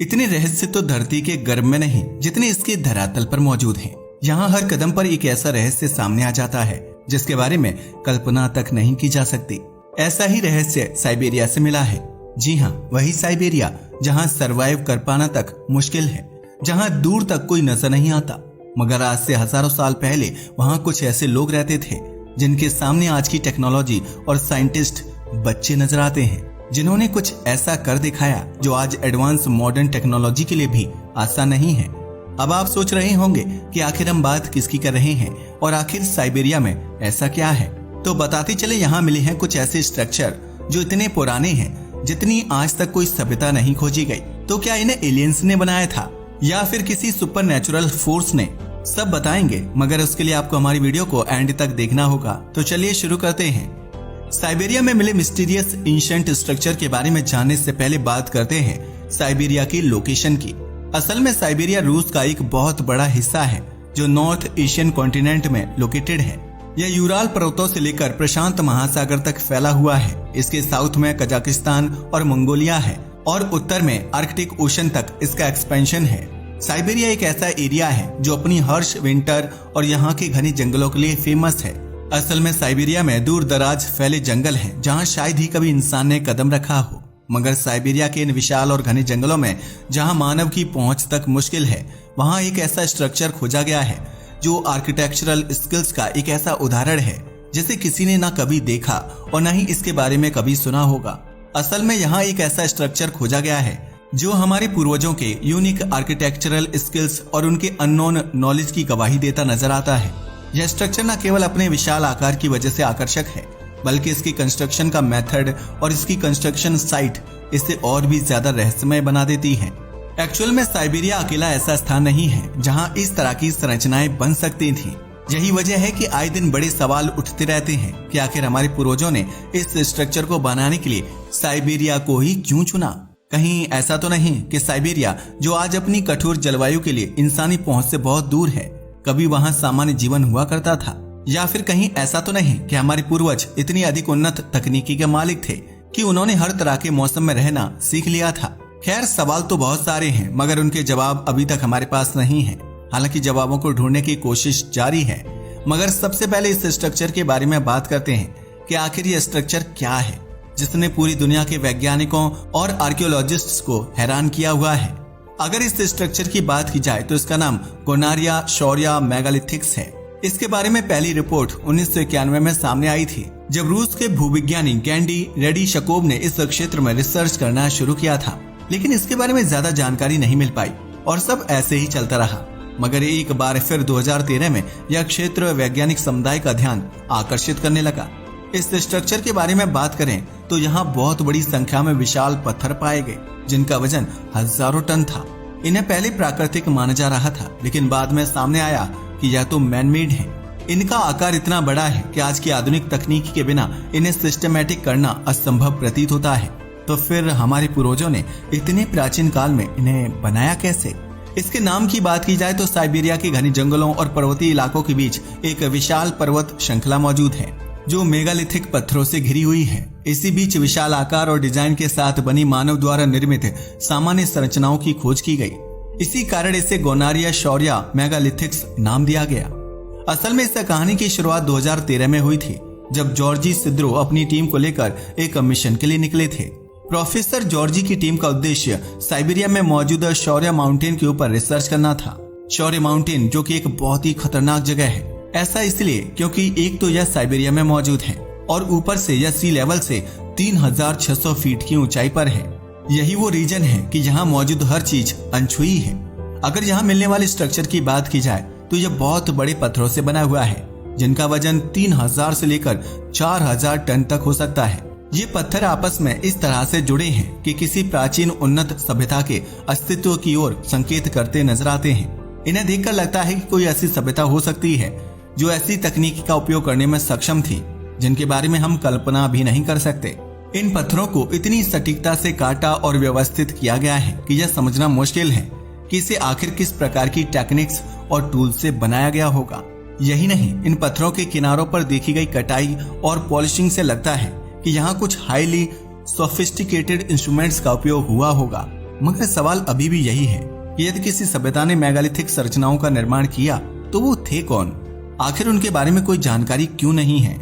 इतने रहस्य तो धरती के गर्भ में नहीं जितने इसके धरातल पर मौजूद हैं। यहाँ हर कदम पर एक ऐसा रहस्य सामने आ जाता है जिसके बारे में कल्पना तक नहीं की जा सकती। ऐसा ही रहस्य साइबेरिया से मिला है। जी हाँ, वही साइबेरिया जहाँ सरवाइव कर पाना तक मुश्किल है, जहाँ दूर तक कोई नजर नहीं आता। मगर आज से हजारों साल पहले वहाँ कुछ ऐसे लोग रहते थे जिनके सामने आज की टेक्नोलॉजी और साइंटिस्ट बच्चे नजर आते हैं, जिन्होंने कुछ ऐसा कर दिखाया जो आज एडवांस मॉडर्न टेक्नोलॉजी के लिए भी आसान नहीं है। अब आप सोच रहे होंगे कि आखिर हम बात किसकी कर रहे हैं और आखिर साइबेरिया में ऐसा क्या है। तो बताते चले, यहाँ मिले हैं कुछ ऐसे स्ट्रक्चर जो इतने पुराने हैं जितनी आज तक कोई सभ्यता नहीं खोजी गई। तो क्या इन्हें एलियंस ने बनाया था या फिर किसी सुपर नेचुरल फोर्स ने? सब बताएंगे, मगर उसके लिए आपको हमारी वीडियो को एंड तक देखना होगा। तो चलिए शुरू करते हैं। साइबेरिया में मिले मिस्टीरियस एंशिएंट स्ट्रक्चर के बारे में जानने से पहले बात करते हैं साइबेरिया की लोकेशन की। असल में साइबेरिया रूस का एक बहुत बड़ा हिस्सा है जो नॉर्थ एशियन कॉन्टिनेंट में लोकेटेड है। यह यूराल पर्वतों से लेकर प्रशांत महासागर तक फैला हुआ है। इसके साउथ में कजाकिस्तान और मंगोलिया है और उत्तर में आर्कटिक ओशन तक इसका एक्सपेंशन है। साइबेरिया एक ऐसा एरिया है जो अपनी हर्ष विंटर और यहाँ के घने जंगलों के लिए फेमस है। असल में साइबेरिया में दूर दराज फैले जंगल हैं जहाँ शायद ही कभी इंसान ने कदम रखा हो। मगर साइबेरिया के इन विशाल और घने जंगलों में जहाँ मानव की पहुंच तक मुश्किल है, वहाँ एक ऐसा स्ट्रक्चर खोजा गया है जो आर्किटेक्चरल स्किल्स का एक ऐसा उदाहरण है जिसे किसी ने ना कभी देखा और न ही इसके बारे में कभी सुना होगा। असल में यहाँ एक ऐसा स्ट्रक्चर खोजा गया है जो हमारे पूर्वजों के यूनिक आर्किटेक्चरल स्किल्स और उनके अननोन नॉलेज की गवाही देता नजर आता है। यह स्ट्रक्चर न केवल अपने विशाल आकार की वजह से आकर्षक है, बल्कि इसकी कंस्ट्रक्शन का मेथड और इसकी कंस्ट्रक्शन साइट इसे और भी ज्यादा रहस्यमय बना देती है। एक्चुअल में साइबेरिया अकेला ऐसा स्थान नहीं है जहां इस तरह की संरचनाएं बन सकती थीं। यही वजह है कि आए दिन बड़े सवाल उठते रहते हैं कि आखिर हमारे पूर्वजों ने इस स्ट्रक्चर को बनाने के लिए साइबेरिया को ही क्यों चुना। कहीं ऐसा तो नहीं कि साइबेरिया, जो आज अपनी कठोर जलवायु के लिए इंसानी पहुंच से बहुत दूर है, कभी वहां सामान्य जीवन हुआ करता था? या फिर कहीं ऐसा तो नहीं कि हमारे पूर्वज इतनी अधिक उन्नत तकनीकी के मालिक थे कि उन्होंने हर तरह के मौसम में रहना सीख लिया था? खैर, सवाल तो बहुत सारे हैं, मगर उनके जवाब अभी तक हमारे पास नहीं है। हालांकि जवाबों को ढूंढने की कोशिश जारी है, मगर सबसे पहले इस स्ट्रक्चर के बारे में बात करते हैं कि आखिर ये स्ट्रक्चर क्या है जिसने पूरी दुनिया के वैज्ञानिकों और आर्कियोलॉजिस्ट्स को हैरान किया हुआ है। अगर इस स्ट्रक्चर की बात की जाए तो इसका नाम गोनारिया शौर्या मेगालिथिक्स है। इसके बारे में पहली रिपोर्ट 1991 में सामने आई थी, जब रूस के भूविज्ञानी गैंडी रेडिशकोव ने इस क्षेत्र में रिसर्च करना शुरू किया था। लेकिन इसके बारे में ज्यादा जानकारी नहीं मिल पाई और सब ऐसे ही चलता रहा। मगर एक बार फिर 2013 में यह क्षेत्र वैज्ञानिक समुदाय का ध्यान आकर्षित करने लगा। इस स्ट्रक्चर के बारे में बात करें तो यहाँ बहुत बड़ी संख्या में विशाल पत्थर पाए गए जिनका वजन हजारों टन था। इन्हें पहले प्राकृतिक माना जा रहा था, लेकिन बाद में सामने आया कि यह तो मैनमेड है। इनका आकार इतना बड़ा है कि आज की आधुनिक तकनीक के बिना इन्हें सिस्टमैटिक करना असंभव प्रतीत होता है। तो फिर हमारे पूर्वजों ने इतने प्राचीन काल में इन्हें बनाया कैसे? इसके नाम की बात की जाए तो साइबेरिया के घने जंगलों और पर्वतीय इलाकों के बीच एक विशाल पर्वत श्रृंखला मौजूद है जो मेगालिथिक पत्थरों से घिरी हुई है। इसी बीच विशाल आकार और डिजाइन के साथ बनी मानव द्वारा निर्मित सामान्य संरचनाओं की खोज की गई। इसी कारण इसे गोनारिया शौर्या मेगालिथिक्स नाम दिया गया। असल में इस कहानी की शुरुआत 2013 में हुई थी, जब जॉर्जी सिद्रो अपनी टीम को लेकर एक मिशन के लिए निकले थे। प्रोफेसर जॉर्जी की टीम का उद्देश्य साइबेरिया में मौजूद शौर्य माउंटेन के ऊपर रिसर्च करना था। शौर्य माउंटेन जो कि एक बहुत ही खतरनाक जगह है, ऐसा इसलिए क्योंकि एक तो यह साइबेरिया में मौजूद है और ऊपर से यह सी लेवल से 3600 फीट की ऊंचाई पर है। यही वो रीजन है कि यहाँ मौजूद हर चीज अनछुई है। अगर यहाँ मिलने वाले स्ट्रक्चर की बात की जाए तो यह बहुत बड़े पत्थरों से बना हुआ है जिनका वजन 3000 से लेकर 4000 टन तक हो सकता है। ये पत्थर आपस में इस तरह से जुड़े हैं कि किसी प्राचीन उन्नत सभ्यता के अस्तित्व की ओर संकेत करते नजर आते हैं। इन्हें देखकर लगता है कि कोई ऐसी सभ्यता हो सकती है जो ऐसी तकनीक का उपयोग करने में सक्षम थी जिनके बारे में हम कल्पना भी नहीं कर सकते। इन पत्थरों को इतनी सटीकता से काटा और व्यवस्थित किया गया है कि यह समझना मुश्किल है कि इसे आखिर किस प्रकार की टेक्निक्स और टूल से बनाया गया होगा। यही नहीं, इन पत्थरों के किनारों पर देखी गई कटाई और पॉलिशिंग से लगता है कि यहाँ कुछ हाईली सोफिस्टिकेटेड इंस्ट्रूमेंट्स का उपयोग हुआ होगा। मगर सवाल अभी भी यही है कि यदि किसी सभ्यता ने मेगालिथिक संरचनाओं का निर्माण किया तो वो थे कौन? आखिर उनके बारे में कोई जानकारी क्यों नहीं है?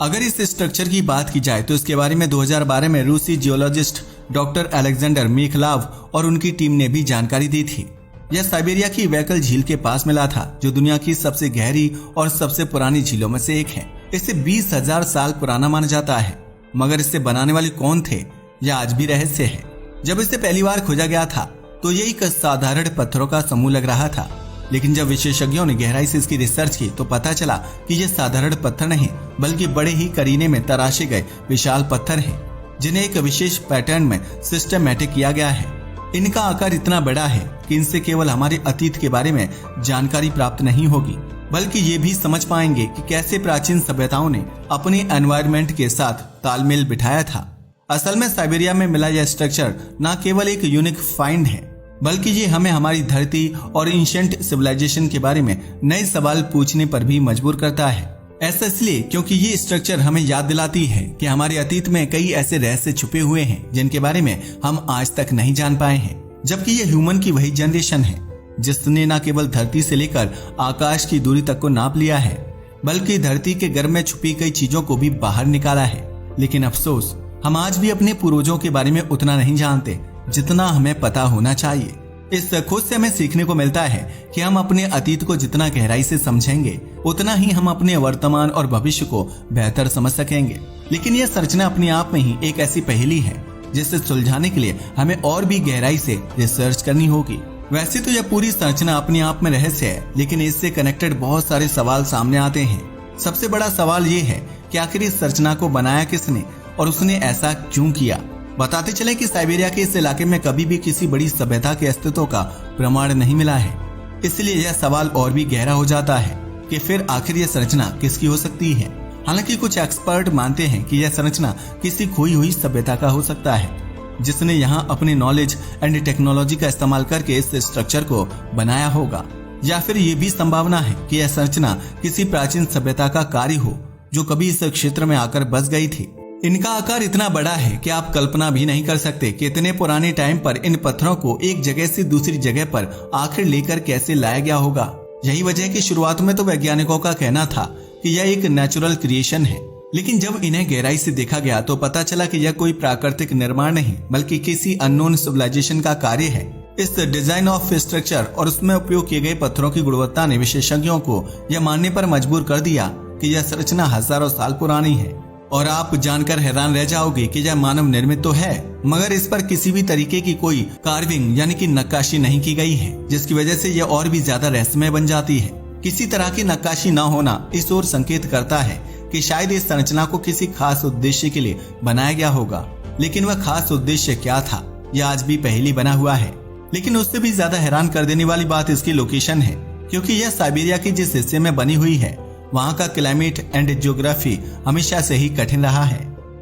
अगर इस स्ट्रक्चर की बात की जाए तो इसके बारे में 2012 में रूसी जियोलॉजिस्ट डॉक्टर अलेक्जेंडर मिखलाव और उनकी टीम ने भी जानकारी दी थी। यह साइबेरिया की वैकल झील के पास मिला था, जो दुनिया की सबसे गहरी और सबसे पुरानी झीलों में से एक है। इसे 20,000 साल पुराना माना जाता है, मगर इसे बनाने वाले कौन थे यह आज भी रहस्य है। जब इसे पहली बार खोजा गया था तो ये एक साधारण पत्थरों का समूह लग रहा था, लेकिन जब विशेषज्ञों ने गहराई से इसकी रिसर्च की तो पता चला कि ये साधारण पत्थर नहीं बल्कि बड़े ही करीने में तराशे गए विशाल पत्थर हैं, जिन्हें एक विशेष पैटर्न में सिस्टमैटिक किया गया है। इनका आकार इतना बड़ा है कि इनसे केवल हमारे अतीत के बारे में जानकारी प्राप्त नहीं होगी, बल्कि ये भी समझ पाएंगे कि कैसे प्राचीन सभ्यताओं ने अपने एनवायरनमेंट के साथ तालमेल बिठाया था। असल में साइबेरिया में मिला यह स्ट्रक्चर न केवल एक यूनिक फाइंड है, बल्कि ये हमें हमारी धरती और एंशिएंट सिविलाइजेशन के बारे में नए सवाल पूछने पर भी मजबूर करता है। ऐसा इसलिए क्योंकि ये स्ट्रक्चर हमें याद दिलाती है कि हमारे अतीत में कई ऐसे रहस्य छुपे हुए हैं जिनके बारे में हम आज तक नहीं जान पाए हैं, जबकि ये ह्यूमन की वही जनरेशन है जिसने न केवल धरती से लेकर आकाश की दूरी तक को नाप लिया है, बल्कि धरती के गर्भ में छुपी कई चीजों को भी बाहर निकाला है। लेकिन अफसोस, हम आज भी अपने पूर्वजों के बारे में उतना नहीं जानते जितना हमें पता होना चाहिए। इस खोज से हमें सीखने को मिलता है कि हम अपने अतीत को जितना गहराई से समझेंगे उतना ही हम अपने वर्तमान और भविष्य को बेहतर समझ सकेंगे। लेकिन यह संरचना अपने आप में ही एक ऐसी पहेली है जिसे सुलझाने के लिए हमें और भी गहराई से रिसर्च करनी होगी। वैसे तो यह पूरी संरचना अपने आप में रहस्य है, लेकिन इससे कनेक्टेड बहुत सारे सवाल सामने आते हैं। सबसे बड़ा सवाल ये है कि आखिर इस संरचना को बनाया किसने और उसने ऐसा क्यों किया। बताते चले कि साइबेरिया के इस इलाके में कभी भी किसी बड़ी सभ्यता के अस्तित्व का प्रमाण नहीं मिला है, इसलिए यह सवाल और भी गहरा हो जाता है कि फिर आखिर यह संरचना किसकी हो सकती है। हालांकि कुछ एक्सपर्ट मानते हैं कि यह संरचना किसी खोई हुई सभ्यता का हो सकता है, जिसने यहाँ अपने नॉलेज एंड टेक्नोलॉजी का इस्तेमाल करके इस स्ट्रक्चर को बनाया होगा। या फिर ये भी संभावना है कि यह संरचना किसी प्राचीन सभ्यता का कार्य हो जो कभी इस क्षेत्र में आकर बस गई थी। इनका आकार इतना बड़ा है कि आप कल्पना भी नहीं कर सकते कि इतने पुराने टाइम पर इन पत्थरों को एक जगह से दूसरी जगह पर आखिर लेकर कैसे लाया गया होगा। यही वजह है कि शुरुआत में तो वैज्ञानिकों का कहना था कि यह एक नेचुरल क्रिएशन है, लेकिन जब इन्हें गहराई से देखा गया तो पता चला कि यह कोई प्राकृतिक निर्माण नहीं बल्कि किसी अननोन सिविलाइजेशन का कार्य है। इस डिजाइन ऑफ स्ट्रक्चर और उसमें उपयोग किए गए पत्थरों की गुणवत्ता ने विशेषज्ञों को यह मानने पर मजबूर कर दिया कि यह संरचना हजारों साल पुरानी है। और आप जानकर हैरान रह जाओगे कि यह मानव निर्मित तो है, मगर इस पर किसी भी तरीके की कोई कार्विंग यानी कि नक्काशी नहीं की गई है, जिसकी वजह से यह और भी ज्यादा रहस्यमय बन जाती है। किसी तरह की नक्काशी न होना इस ओर संकेत करता है कि शायद इस संरचना को किसी खास उद्देश्य के लिए बनाया गया होगा, लेकिन वह खास उद्देश्य क्या था यह आज भी पहेली बना हुआ है। लेकिन उससे भी ज्यादा हैरान कर देने वाली बात इसकी लोकेशन है, क्योंकि यह साइबेरिया के जिस हिस्से में बनी हुई है वहाँ का क्लाइमेट एंड ज्योग्राफी हमेशा से ही कठिन रहा है।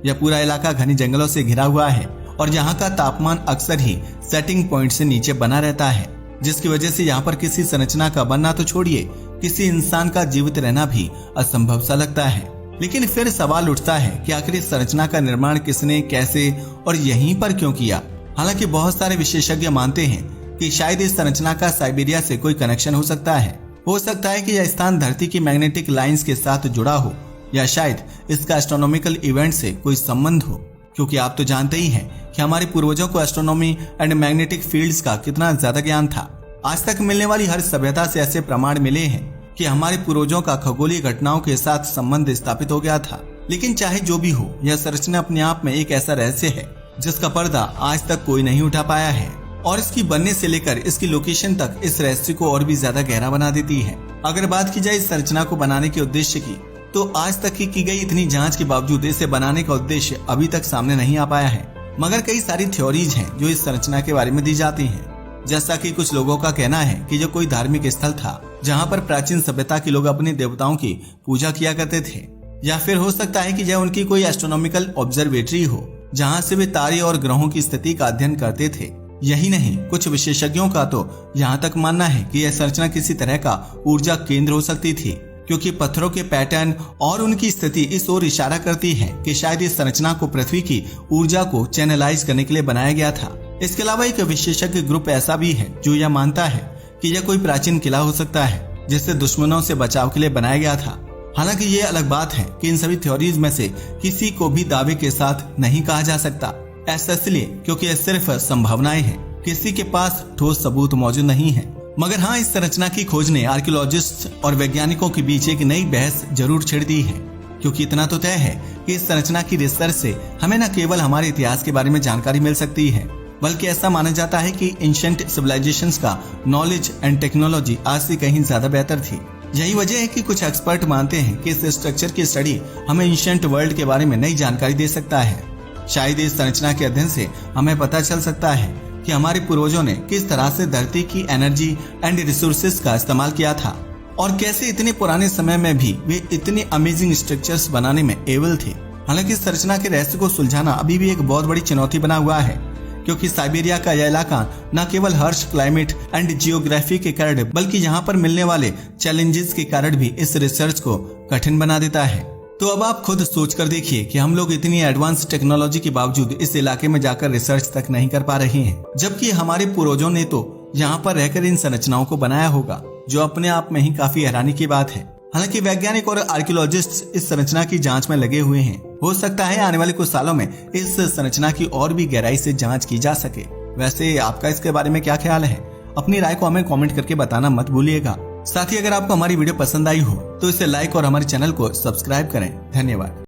यह पूरा इलाका घने जंगलों से घिरा हुआ है और यहाँ का तापमान अक्सर ही सेटिंग पॉइंट से नीचे बना रहता है, जिसकी वजह से यहाँ पर किसी संरचना का बनना तो छोड़िए, किसी इंसान का जीवित रहना भी असंभव सा लगता है। लेकिन फिर सवाल उठता है कि आखिर इस संरचना का निर्माण किसने, कैसे और यहीं पर क्यों किया। हालांकि बहुत सारे विशेषज्ञ मानते हैं कि शायद इस संरचना का साइबेरिया से कोई कनेक्शन हो सकता है। हो सकता है कि यह स्थान धरती की मैग्नेटिक लाइंस के साथ जुड़ा हो, या शायद इसका एस्ट्रोनॉमिकल इवेंट से कोई संबंध हो, क्योंकि आप तो जानते ही हैं कि हमारे पूर्वजों को एस्ट्रोनॉमी एंड मैग्नेटिक फील्ड्स का कितना ज्यादा ज्ञान था। आज तक मिलने वाली हर सभ्यता से ऐसे प्रमाण मिले हैं कि हमारे पूर्वजों का खगोलीय घटनाओं के साथ संबंध स्थापित हो गया था। लेकिन चाहे जो भी हो, यह संरचना अपने आप में एक ऐसा रहस्य है जिसका पर्दा आज तक कोई नहीं उठा पाया है, और इसकी बनने से लेकर इसकी लोकेशन तक इस रहस्य को और भी ज्यादा गहरा बना देती है। अगर बात की जाए इस संरचना को बनाने के उद्देश्य की, तो आज तक की गई इतनी जांच के बावजूद इसे बनाने का उद्देश्य अभी तक सामने नहीं आ पाया है। मगर कई सारी थ्योरीज हैं जो इस संरचना के बारे में दी जाती हैं। जैसा कि कुछ लोगों का कहना है कि जो कोई धार्मिक स्थल था जहाँ पर प्राचीन सभ्यता के लोग अपने देवताओं की पूजा किया करते थे, या फिर हो सकता है कि यह उनकी कोई एस्ट्रोनॉमिकल ऑब्जर्वेटरी हो जहाँ से वे तारे और ग्रहों की स्थिति का अध्ययन करते थे। यही नहीं, कुछ विशेषज्ञों का तो यहाँ तक मानना है कि यह संरचना किसी तरह का ऊर्जा केंद्र हो सकती थी, क्योंकि पत्थरों के पैटर्न और उनकी स्थिति इस ओर इशारा करती है कि शायद इस संरचना को पृथ्वी की ऊर्जा को चैनलाइज करने के लिए बनाया गया था। इसके अलावा एक विशेषज्ञ ग्रुप ऐसा भी है जो यह मानता है कि यह कोई प्राचीन किला हो सकता है जिसे दुश्मनों से बचाव के लिए बनाया गया था। हालांकि ये अलग बात है कि इन सभी थ्योरीज में से किसी को भी दावे के साथ नहीं कहा जा सकता। ऐसा इसलिए क्योंकि यह सिर्फ संभावनाएं हैं, किसी के पास ठोस सबूत मौजूद नहीं है। मगर हाँ, इस संरचना की खोज ने आर्कियोलॉजिस्ट और वैज्ञानिकों के बीच एक नई बहस जरूर छेड़ दी है, क्योंकि इतना तो तय है कि इस संरचना की रिसर्च से हमें न केवल हमारे इतिहास के बारे में जानकारी मिल सकती है, बल्कि ऐसा माना जाता है कि एंशिएंट सिविलाइजेशंस का नॉलेज एंड टेक्नोलॉजी आज से कहीं ज्यादा बेहतर थी। यही वजह है कि कुछ एक्सपर्ट मानते हैं कि इस स्ट्रक्चर की स्टडी हमें एंशिएंट वर्ल्ड के बारे में नई जानकारी दे सकता है। शायद इस संरचना के अध्ययन से हमें पता चल सकता है कि हमारे पूर्वजों ने किस तरह से धरती की एनर्जी एंड रिसोर्सेज का इस्तेमाल किया था और कैसे इतने पुराने समय में भी वे इतने अमेजिंग स्ट्रक्चर्स बनाने में एबल थे। हालांकि इस संरचना के रहस्य को सुलझाना अभी भी एक बहुत बड़ी चुनौती बना हुआ है, क्योंकि साइबेरिया का यह इलाका न केवल हर्ष क्लाइमेट एंड जियोग्राफी के कारण बल्कि यहाँ पर मिलने वाले चैलेंजेस के कारण भी इस रिसर्च को कठिन बना देता है। तो अब आप खुद सोच कर देखिए कि हम लोग इतनी एडवांस टेक्नोलॉजी के बावजूद इस इलाके में जाकर रिसर्च तक नहीं कर पा रहे हैं, जबकि हमारे पूर्वजों ने तो यहाँ पर रहकर इन संरचनाओं को बनाया होगा, जो अपने आप में ही काफी हैरानी की बात है। हालांकि वैज्ञानिक और आर्कियोलॉजिस्ट इस संरचना की जांच में लगे हुए हैं। हो सकता है आने वाले कुछ सालों में इस संरचना की और भी गहराई से जांच की जा सके। वैसे आपका इसके बारे में क्या ख्याल है? अपनी राय को हमें कमेंट करके बताना मत भूलिएगा। साथ ही अगर आपको हमारी वीडियो पसंद आई हो तो इसे लाइक और हमारे चैनल को सब्सक्राइब करें। धन्यवाद।